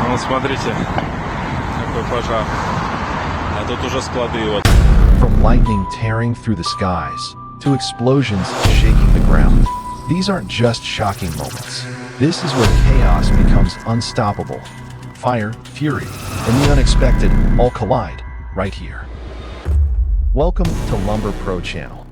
Ну, смотрите, какой пожар. А тут уже склады вот. From lightning tearing through the skies to explosions shaking the ground. These aren't just shocking moments. This is where chaos becomes unstoppable. Fire, fury, and the unexpected all collide right here. Welcome to LumberPro channel.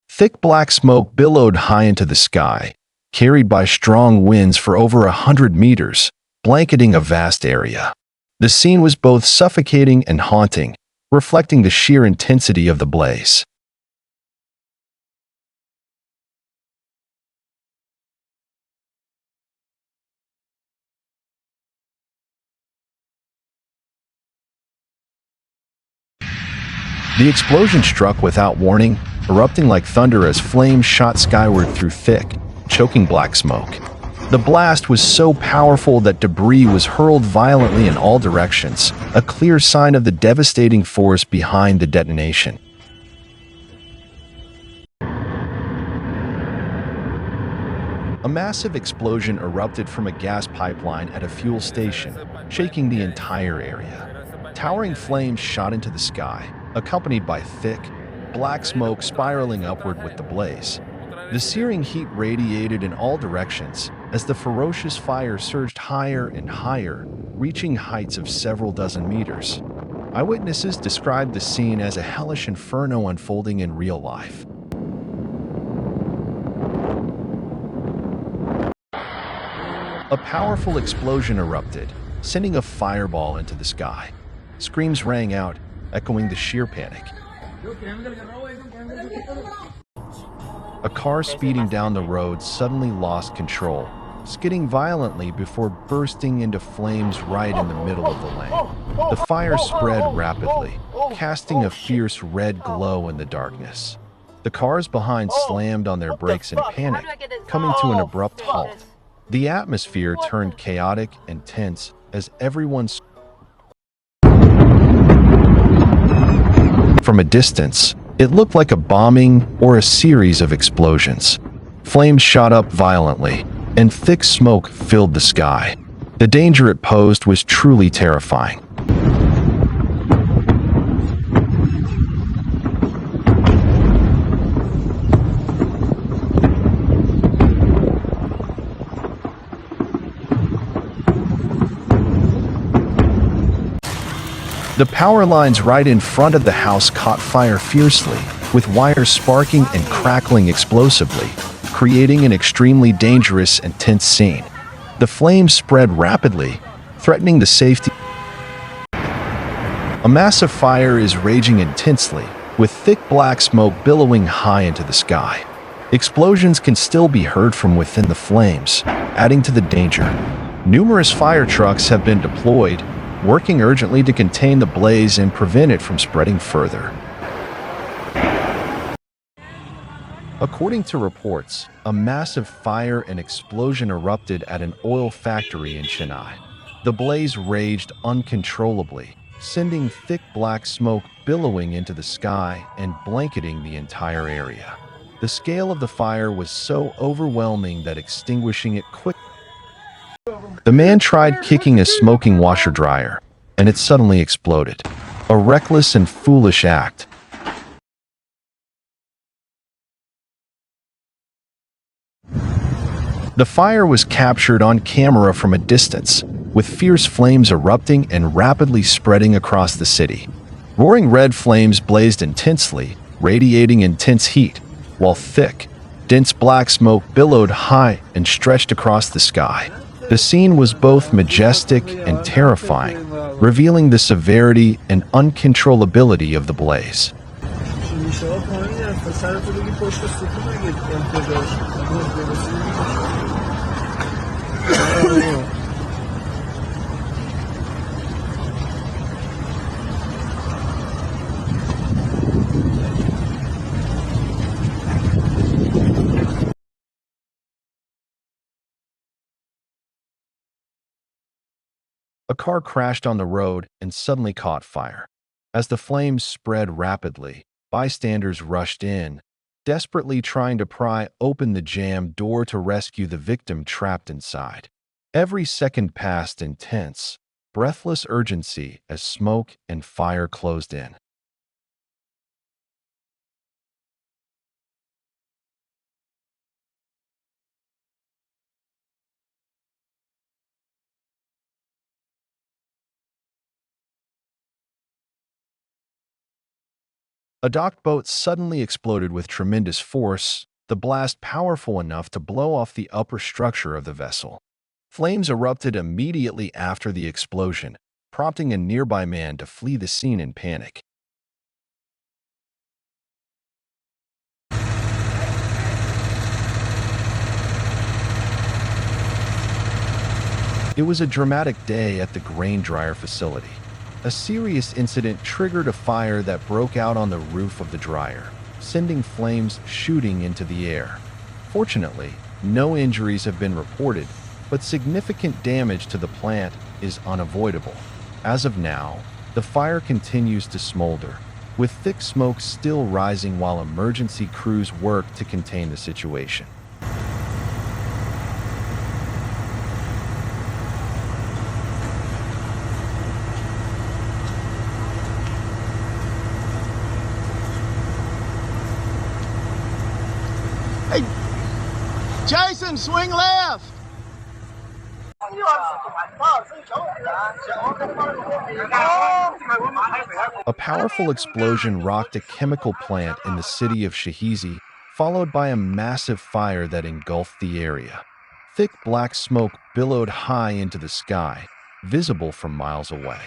Thick black smoke billowed high into the sky, carried by strong winds for over 100 meters, blanketing a vast area. The scene was both suffocating and haunting, reflecting the sheer intensity of the blaze. The explosion struck without warning, erupting like thunder as flames shot skyward through thick, choking black smoke. The blast was so powerful that debris was hurled violently in all directions, a clear sign of the devastating force behind the detonation. A massive explosion erupted from a gas pipeline at a fuel station, shaking the entire area. Towering flames shot into the sky, accompanied by thick, black smoke spiraling upward with the blaze. The searing heat radiated in all directions as the ferocious fire surged higher and higher, reaching heights of several dozen meters. Eyewitnesses described the scene as a hellish inferno unfolding in real life. A powerful explosion erupted, sending a fireball into the sky. Screams rang out, echoing the sheer panic. A car speeding down the road suddenly lost control, skidding violently before bursting into flames right in the middle of the lane. The fire spread rapidly, casting a fierce red glow in the darkness. The cars behind slammed on their brakes in panic, coming to an abrupt halt. The atmosphere turned chaotic and tense as everyone from a distance. It looked like a bombing or a series of explosions. Flames shot up violently, and thick smoke filled the sky. The danger it posed was truly terrifying. The power lines right in front of the house caught fire fiercely, with wires sparking and crackling explosively, creating an extremely dangerous and tense scene. The flames spread rapidly, threatening the safety. A massive fire is raging intensely, with thick black smoke billowing high into the sky. Explosions can still be heard from within the flames, adding to the danger. Numerous fire trucks have been deployed, working urgently to contain the blaze and prevent it from spreading further. According to reports, a massive fire and explosion erupted at an oil factory in Chennai. The blaze raged uncontrollably, sending thick black smoke billowing into the sky and blanketing the entire area. The scale of the fire was so overwhelming that extinguishing it quickly. The man tried kicking a smoking washer-dryer, and it suddenly exploded. A reckless and foolish act. The fire was captured on camera from a distance, with fierce flames erupting and rapidly spreading across the city. Roaring red flames blazed intensely, radiating intense heat, while thick, dense black smoke billowed high and stretched across the sky. The scene was both majestic and terrifying, revealing the severity and uncontrollability of the blaze. A car crashed on the road and suddenly caught fire. As the flames spread rapidly, bystanders rushed in, desperately trying to pry open the jammed door to rescue the victim trapped inside. Every second passed in tense, breathless urgency as smoke and fire closed in. A docked boat suddenly exploded with tremendous force, the blast powerful enough to blow off the upper structure of the vessel. Flames erupted immediately after the explosion, prompting a nearby man to flee the scene in panic. It was a dramatic day at the grain dryer facility. A serious incident triggered a fire that broke out on the roof of the dryer, sending flames shooting into the air. Fortunately, no injuries have been reported, but significant damage to the plant is unavoidable. As of now, the fire continues to smolder, with thick smoke still rising while emergency crews work to contain the situation. Hey, Jason, swing left. A powerful explosion rocked a chemical plant in the city of Shahizi, followed by a massive fire that engulfed the area. Thick black smoke billowed high into the sky, visible from miles away.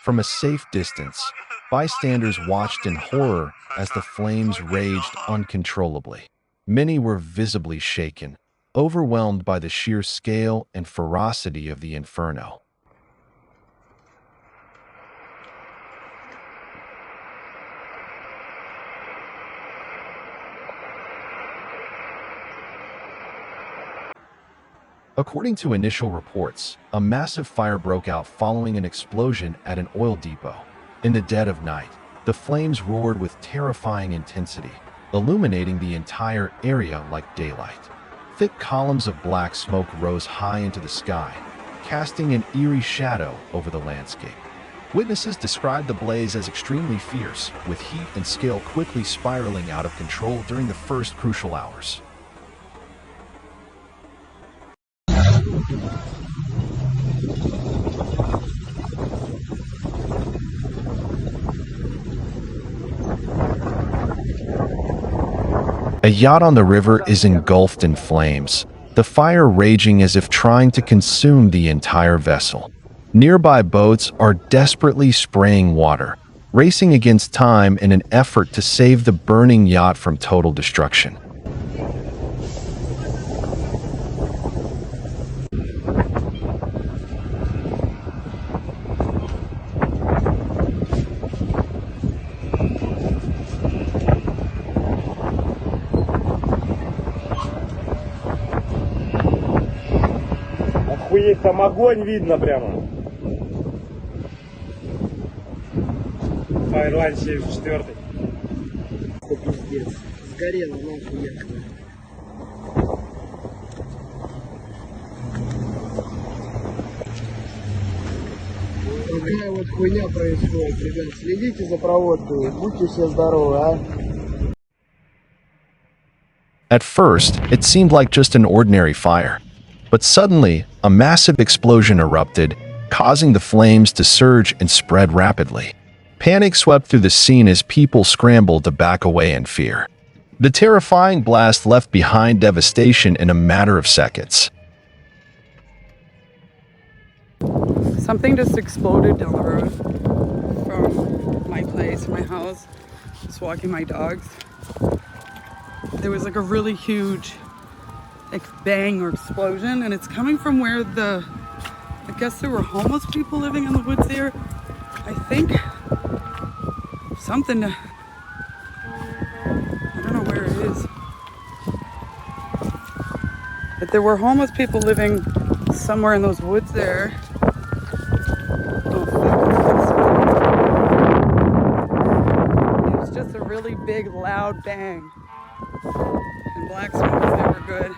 From a safe distance, bystanders watched in horror as the flames raged uncontrollably. Many were visibly shaken, overwhelmed by the sheer scale and ferocity of the Inferno. According to initial reports, a massive fire broke out following an explosion at an oil depot. In the dead of night, the flames roared with terrifying intensity, illuminating the entire area like daylight. Thick columns of black smoke rose high into the sky, casting an eerie shadow over the landscape. Witnesses described the blaze as extremely fierce, with heat and scale quickly spiraling out of control during the first crucial hours. A yacht on the river is engulfed in flames, the fire raging as if trying to consume the entire vessel. Nearby boats are desperately spraying water, racing against time in an effort to save the burning yacht from total destruction. Охуеть, там огонь видно прямо. Файрлайн 74. Пиздец. Сгорело нахуй якобы. Такая вот хуйня происходит, ребят. Следите за проводкой, будьте все здоровы, а. At first, it seemed like just an ordinary fire. But suddenly, a massive explosion erupted, causing the flames to surge and spread rapidly. Panic swept through the scene as people scrambled to back away in fear. The terrifying blast left behind devastation in a matter of seconds. Something just exploded down the road from my place, my house. Just walking my dogs. There was like a really huge bang or explosion, and it's coming from where I guess there were homeless people living in the woods there. I think something, I don't know where it is, but there were homeless people living somewhere in those woods there. It was just a really big loud bang. black smoke if they were good.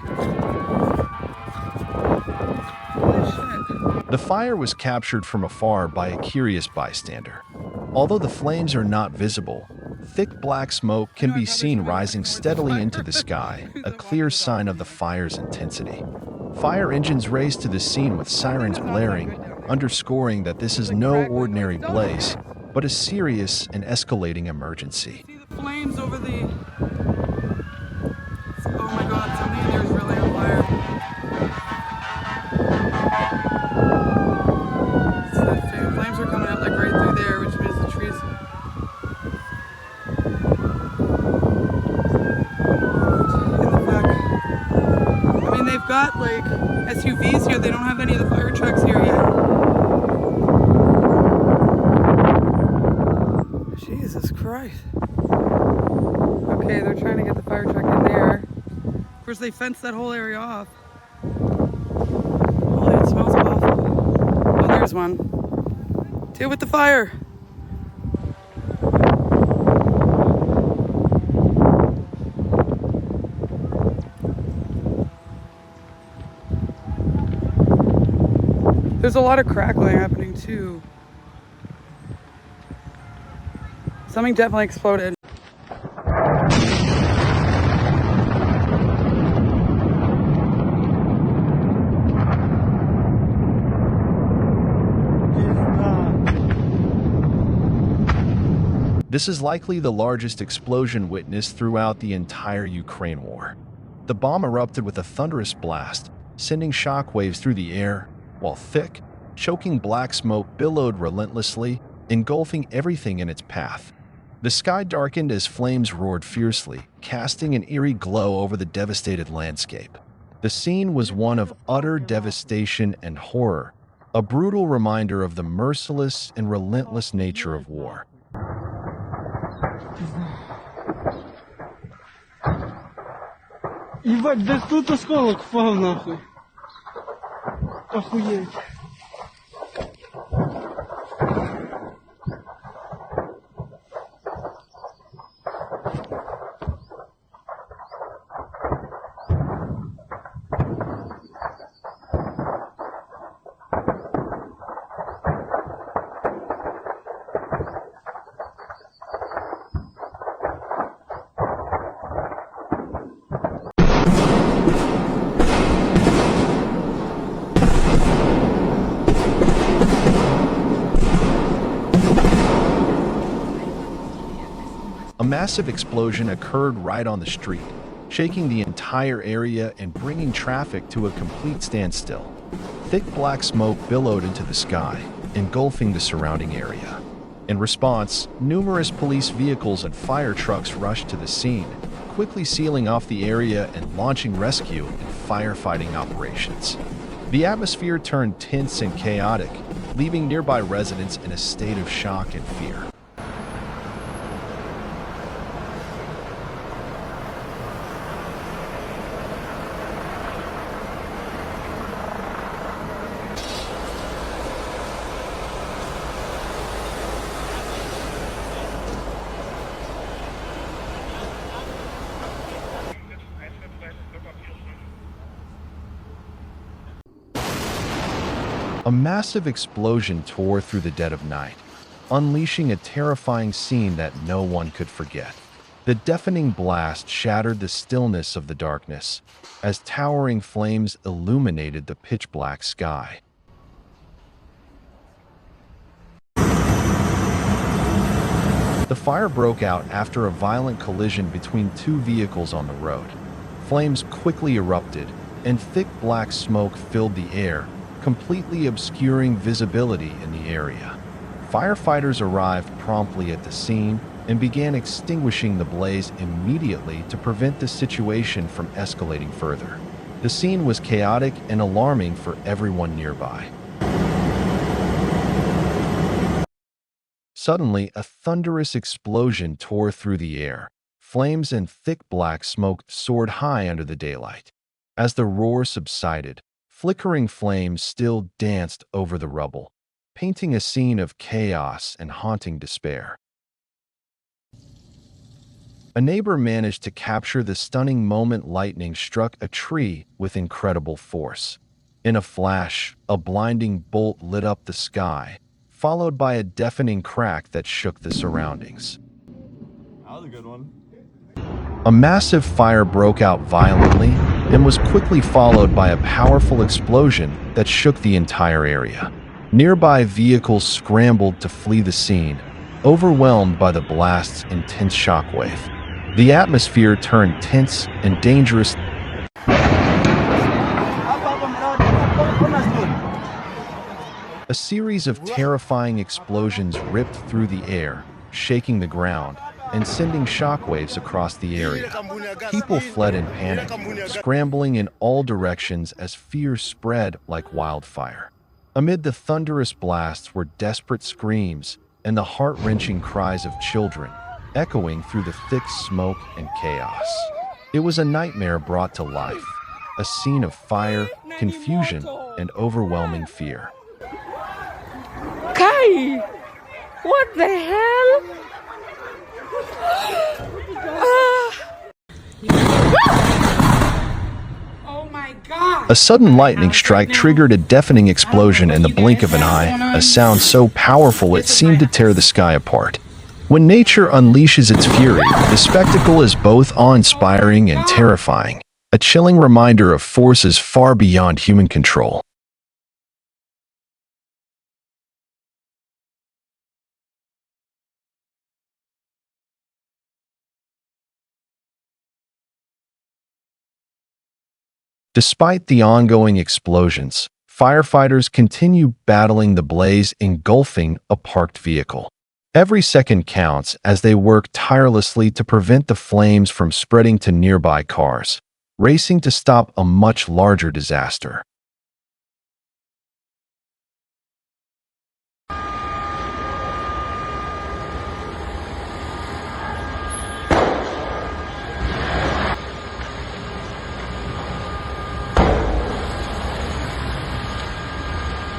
Holy shit. The fire was captured from afar by a curious bystander. Although the flames are not visible, thick black smoke can be seen rising steadily into the sky, a clear sign of the fire's intensity. Fire engines race to the scene with sirens blaring, underscoring that this is no ordinary blaze, but a serious and escalating emergency. See the flames over the... Oh my god, something in there is really on fire. The flames are coming out like right through there, which means the trees... In the back. I mean, they've got like SUVs here, they don't have any of the fire trucks here yet. Jesus Christ. Okay, they're trying to get the fire truck in there. Of course, they fenced that whole area off. Holy, it smells awful. Oh, there's one. Deal with the fire. There's a lot of crackling happening too. Something definitely exploded. This is likely the largest explosion witnessed throughout the entire Ukraine war. The bomb erupted with a thunderous blast, sending shockwaves through the air, while thick, choking black smoke billowed relentlessly, engulfing everything in its path. The sky darkened as flames roared fiercely, casting an eerie glow over the devastated landscape. The scene was one of utter devastation and horror, a brutal reminder of the merciless and relentless nature of war. Ебать, да тут осколок впал нахуй. Охуеть. A massive explosion occurred right on the street, shaking the entire area and bringing traffic to a complete standstill. Thick black smoke billowed into the sky, engulfing the surrounding area. In response, numerous police vehicles and fire trucks rushed to the scene, quickly sealing off the area and launching rescue and firefighting operations. The atmosphere turned tense and chaotic, leaving nearby residents in a state of shock and fear. A massive explosion tore through the dead of night, unleashing a terrifying scene that no one could forget. The deafening blast shattered the stillness of the darkness as towering flames illuminated the pitch-black sky. The fire broke out after a violent collision between two vehicles on the road. Flames quickly erupted, and thick black smoke filled the air, completely obscuring visibility in the area. Firefighters arrived promptly at the scene and began extinguishing the blaze immediately to prevent the situation from escalating further. The scene was chaotic and alarming for everyone nearby. Suddenly, a thunderous explosion tore through the air. Flames and thick black smoke soared high under the daylight. As the roar subsided, flickering flames still danced over the rubble, painting a scene of chaos and haunting despair. A neighbor managed to capture the stunning moment lightning struck a tree with incredible force. In a flash, a blinding bolt lit up the sky, followed by a deafening crack that shook the surroundings. That was a good one. A massive fire broke out violently and was quickly followed by a powerful explosion that shook the entire area. Nearby vehicles scrambled to flee the scene, overwhelmed by the blast's intense shockwave. The atmosphere turned tense and dangerous. A series of terrifying explosions ripped through the air, shaking the ground and sending shockwaves across the area. People fled in panic, scrambling in all directions as fear spread like wildfire. Amid the thunderous blasts were desperate screams and the heart-wrenching cries of children, echoing through the thick smoke and chaos. It was a nightmare brought to life, a scene of fire, confusion, and overwhelming fear. Kai! What the hell? Oh my God! A sudden lightning strike triggered a deafening explosion in the blink of an eye, a sound so powerful it seemed to tear the sky apart. When nature unleashes its fury, the spectacle is both awe-inspiring and terrifying, a chilling reminder of forces far beyond human control. Despite the ongoing explosions, firefighters continue battling the blaze engulfing a parked vehicle. Every second counts as they work tirelessly to prevent the flames from spreading to nearby cars, racing to stop a much larger disaster.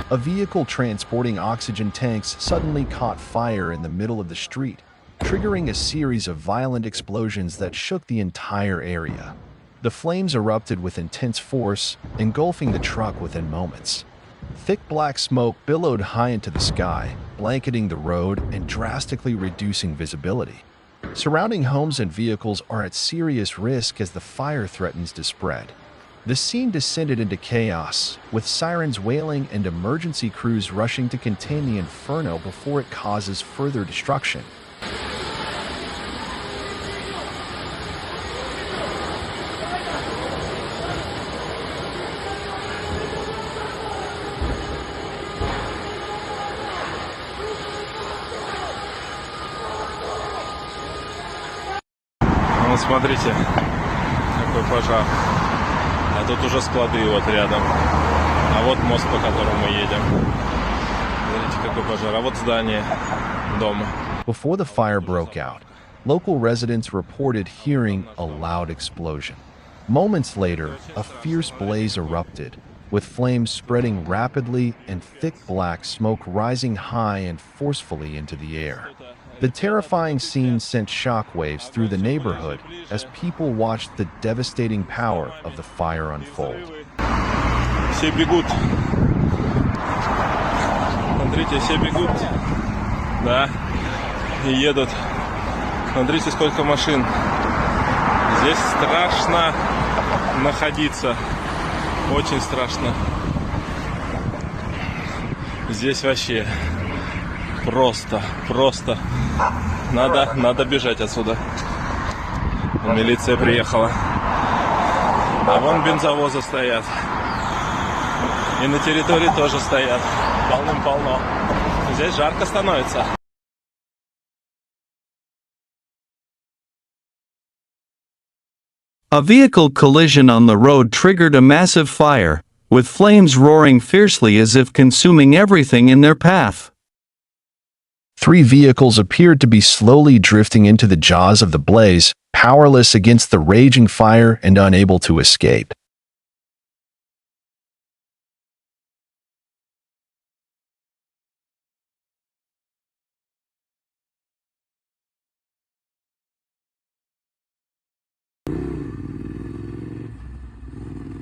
A vehicle transporting oxygen tanks suddenly caught fire in the middle of the street, triggering a series of violent explosions that shook the entire area. The flames erupted with intense force, engulfing the truck within moments. Thick black smoke billowed high into the sky, blanketing the road and drastically reducing visibility. Surrounding homes and vehicles are at serious risk as the fire threatens to spread. The scene descended into chaos, with sirens wailing and emergency crews rushing to contain the Inferno before it causes further destruction. Ну, смотрите, какой пожар. А тут уже склады вот рядом. А вот мост, по которому мы едем. Смотрите, какой пожар. А вот здание дома. Before the fire broke out, local residents reported hearing a loud explosion. Moments later, a fierce blaze erupted, with flames spreading rapidly and thick black smoke rising high and forcefully into the air. The terrifying scene sent shockwaves through the neighborhood as people watched the devastating power of the fire unfold. Все бегут. Смотрите, все бегут. Да. И едут. Смотрите, сколько машин. Здесь страшно находиться. Очень страшно. Здесь вообще просто. Надо бежать отсюда. Милиция приехала. А вон бензовозы стоят. И на территории тоже стоят. Полным-полно. Здесь жарко становится. A vehicle collision on the road triggered a massive fire, with flames roaring fiercely as if consuming everything in their path. 3 vehicles appeared to be slowly drifting into the jaws of the blaze, powerless against the raging fire and unable to escape.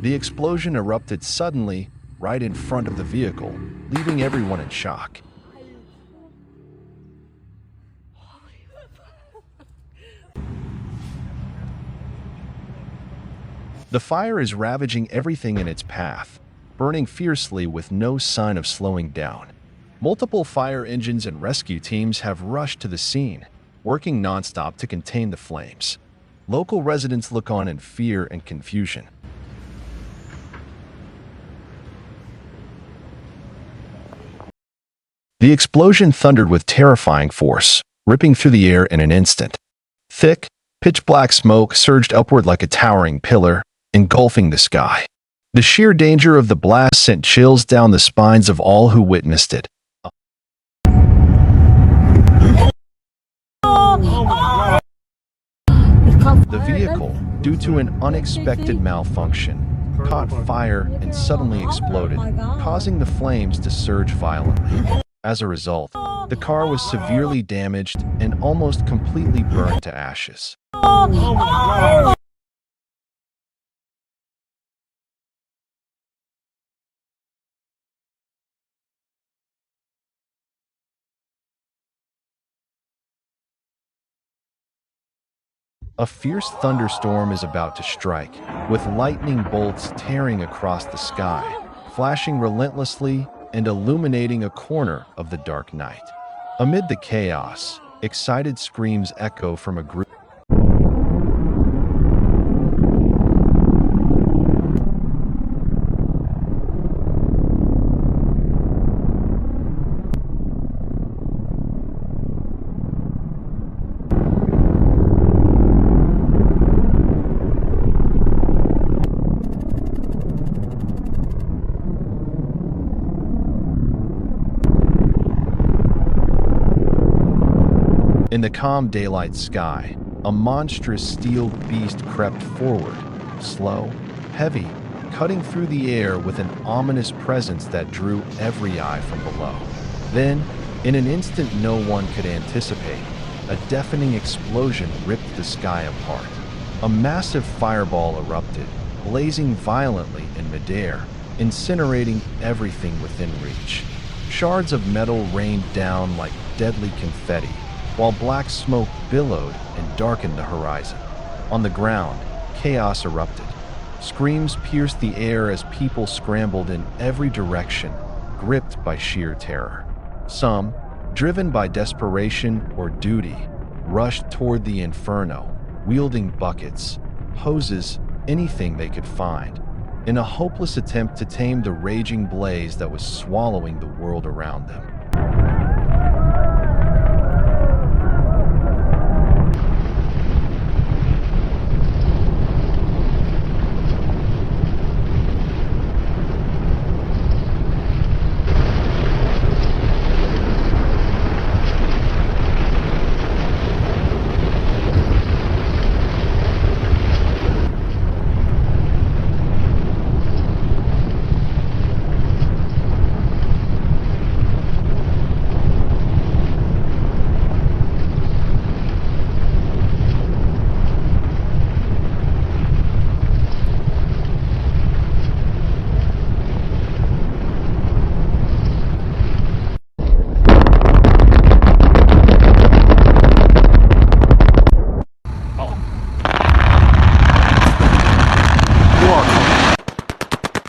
The explosion erupted suddenly right in front of the vehicle, leaving everyone in shock. The fire is ravaging everything in its path, burning fiercely with no sign of slowing down. Multiple fire engines and rescue teams have rushed to the scene, working nonstop to contain the flames. Local residents look on in fear and confusion. The explosion thundered with terrifying force, ripping through the air in an instant. Thick, pitch-black smoke surged upward like a towering pillar, engulfing the sky. The sheer danger of the blast sent chills down the spines of all who witnessed it. The vehicle, due to an unexpected malfunction, caught fire and suddenly exploded, causing the flames to surge violently. As a result, the car was severely damaged and almost completely burned to ashes. A fierce thunderstorm is about to strike, with lightning bolts tearing across the sky, flashing relentlessly and illuminating a corner of the dark night. Amid the chaos, excited screams echo from a group. In the calm daylight sky, a monstrous steel beast crept forward, slow, heavy, cutting through the air with an ominous presence that drew every eye from below. Then, in an instant no one could anticipate, a deafening explosion ripped the sky apart. A massive fireball erupted, blazing violently in midair, incinerating everything within reach. Shards of metal rained down like deadly confetti, while black smoke billowed and darkened the horizon. On the ground, chaos erupted. Screams pierced the air as people scrambled in every direction, gripped by sheer terror. Some, driven by desperation or duty, rushed toward the Inferno, wielding buckets, hoses, anything they could find, in a hopeless attempt to tame the raging blaze that was swallowing the world around them.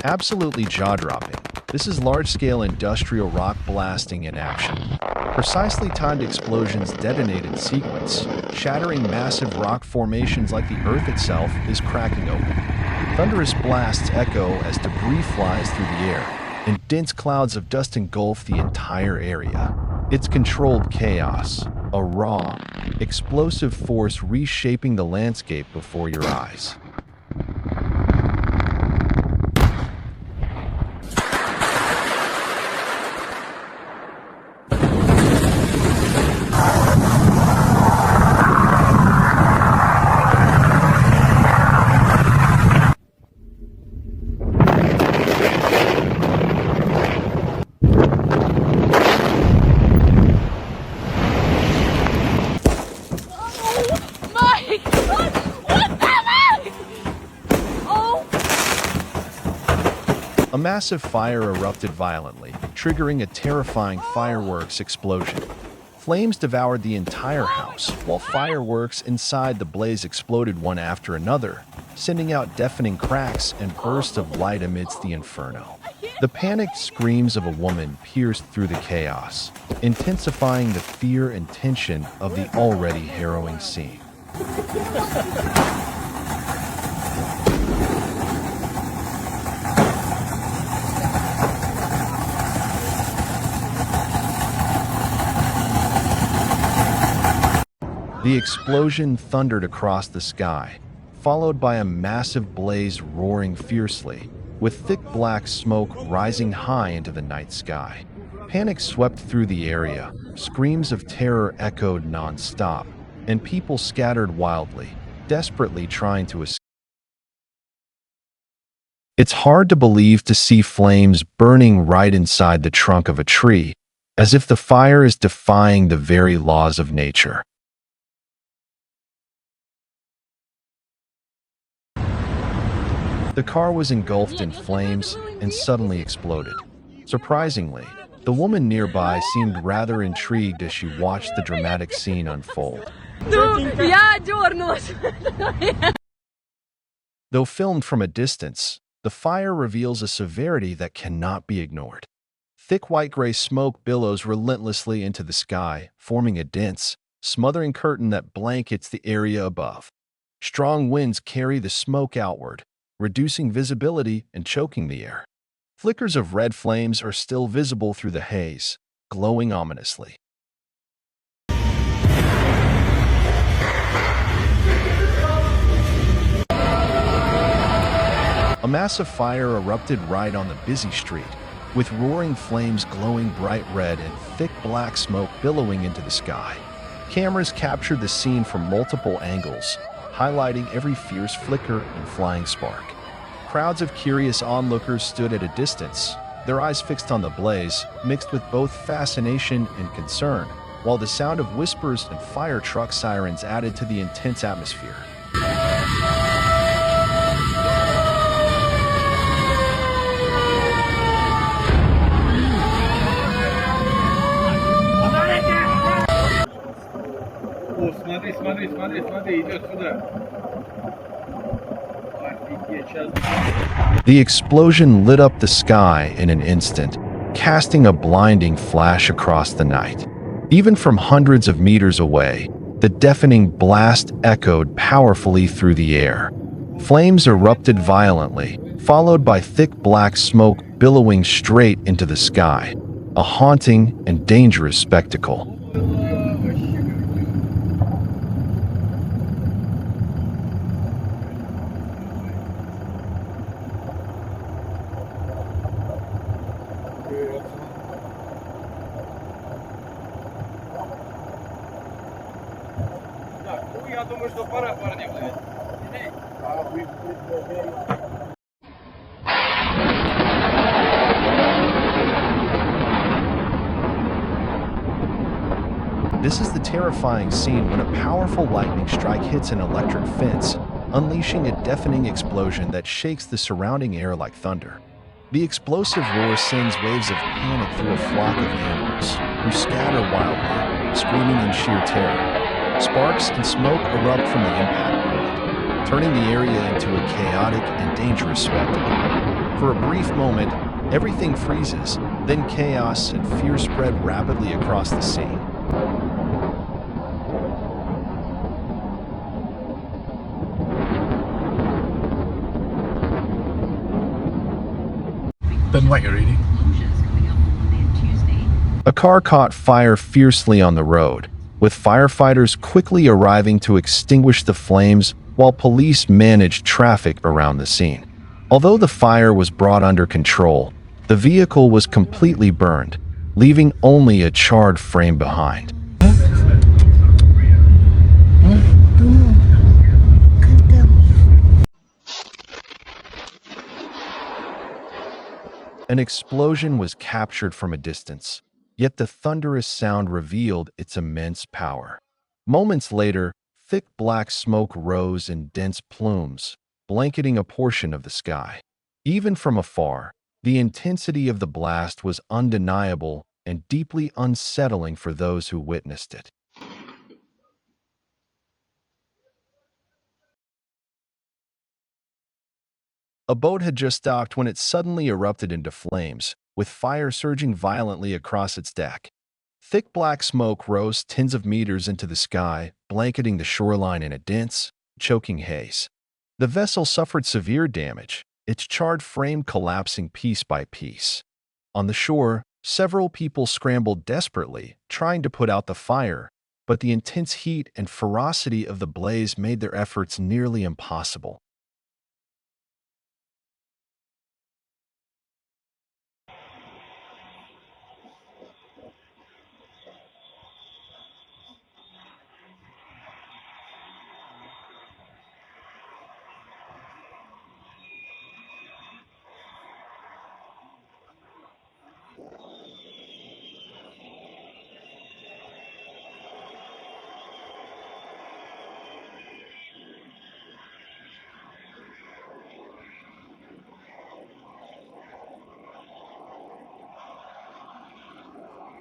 Absolutely jaw-dropping. This is large-scale industrial rock blasting in action. Precisely timed explosions detonate in sequence, shattering massive rock formations like the Earth itself is cracking open. Thunderous blasts echo as debris flies through the air, and dense clouds of dust engulf the entire area. It's controlled chaos, a raw, explosive force reshaping the landscape before your eyes. A massive fire erupted violently, triggering a terrifying fireworks explosion. Flames devoured the entire house, while fireworks inside the blaze exploded one after another, sending out deafening cracks and bursts of light amidst the inferno. The panicked screams of a woman pierced through the chaos, intensifying the fear and tension of the already harrowing scene. The explosion thundered across the sky, followed by a massive blaze roaring fiercely, with thick black smoke rising high into the night sky. Panic swept through the area, screams of terror echoed non-stop, and people scattered wildly, desperately trying to escape. It's hard to believe to see flames burning right inside the trunk of a tree, as if the fire is defying the very laws of nature. The car was engulfed in flames and suddenly exploded. Surprisingly, the woman nearby seemed rather intrigued as she watched the dramatic scene unfold. Though filmed from a distance, the fire reveals a severity that cannot be ignored. Thick white-gray smoke billows relentlessly into the sky, forming a dense, smothering curtain that blankets the area above. Strong winds carry the smoke outward, reducing visibility and choking the air. Flickers of red flames are still visible through the haze, glowing ominously. A massive fire erupted right on the busy street, with roaring flames glowing bright red and thick black smoke billowing into the sky. Cameras captured the scene from multiple angles, highlighting every fierce flicker and flying spark. Crowds of curious onlookers stood at a distance, their eyes fixed on the blaze, mixed with both fascination and concern, while the sound of whispers and fire truck sirens added to the intense atmosphere. О, смотри, смотри, смотри, смотри, идет сюда. Офигеть, сейчас. The explosion lit up the sky in an instant, casting a blinding flash across the night. Even from hundreds of meters away, the deafening blast echoed powerfully through the air. Flames erupted violently, followed by thick black smoke billowing straight into the sky, a haunting and dangerous spectacle. Так, ну я думаю, что пора, парни, блядь. This is the terrifying scene when a powerful lightning strike hits an electric fence, unleashing a deafening explosion that shakes the surrounding air like thunder. The explosive roar sends waves of panic through a flock of animals, who scatter wildly, screaming in sheer terror. Sparks and smoke erupt from the impact point, turning the area into a chaotic and dangerous spectacle. For a brief moment, everything freezes, then chaos and fear spread rapidly across the scene. Done what you're reading? A car caught fire fiercely on the road, with firefighters quickly arriving to extinguish the flames while police managed traffic around the scene. Although the fire was brought under control, the vehicle was completely burned, leaving only a charred frame behind. An explosion was captured from a distance, yet the thunderous sound revealed its immense power. Moments later, thick black smoke rose in dense plumes, blanketing a portion of the sky. Even from afar, The intensity of the blast was undeniable and deeply unsettling for those who witnessed it. A boat had just docked when it suddenly erupted into flames, with fire surging violently across its deck. Thick black smoke rose tens of meters into the sky, blanketing the shoreline in a dense, choking haze. The vessel suffered severe damage, its charred frame collapsing piece by piece. On the shore, several people scrambled desperately, trying to put out the fire, but the intense heat and ferocity of the blaze made their efforts nearly impossible.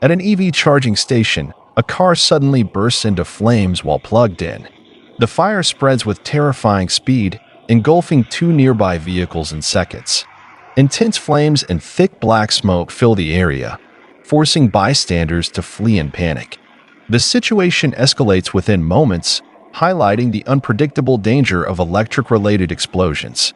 At an EV charging station, a car suddenly bursts into flames while plugged in. The fire spreads with terrifying speed, engulfing two nearby vehicles in seconds. Intense flames and thick black smoke fill the area, forcing bystanders to flee in panic. The situation escalates within moments, highlighting the unpredictable danger of electric-related explosions.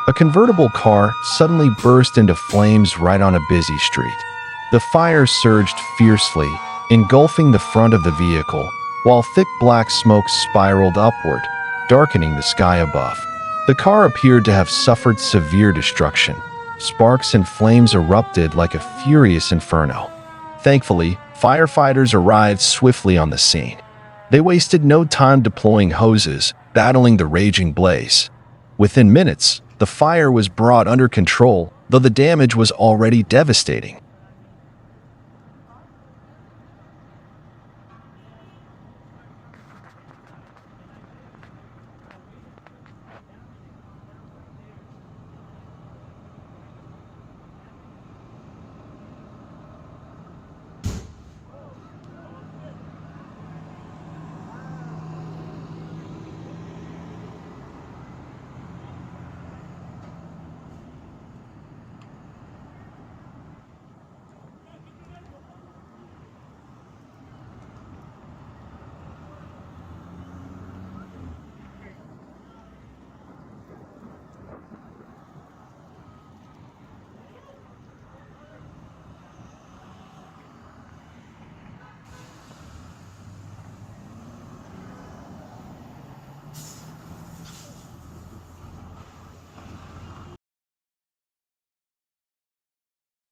A convertible car suddenly burst into flames right on a busy street. The fire surged fiercely, engulfing the front of the vehicle, while thick black smoke spiraled upward, darkening the sky above. The car appeared to have suffered severe destruction. Sparks and flames erupted like a furious inferno. Thankfully, firefighters arrived swiftly on the scene. They wasted no time deploying hoses, battling the raging blaze. Within minutes, the fire was brought under control, though the damage was already devastating.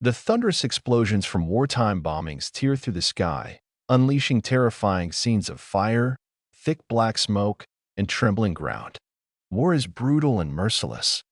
The thunderous explosions from wartime bombings tear through the sky, unleashing terrifying scenes of fire, thick black smoke, and trembling ground. War is brutal and merciless,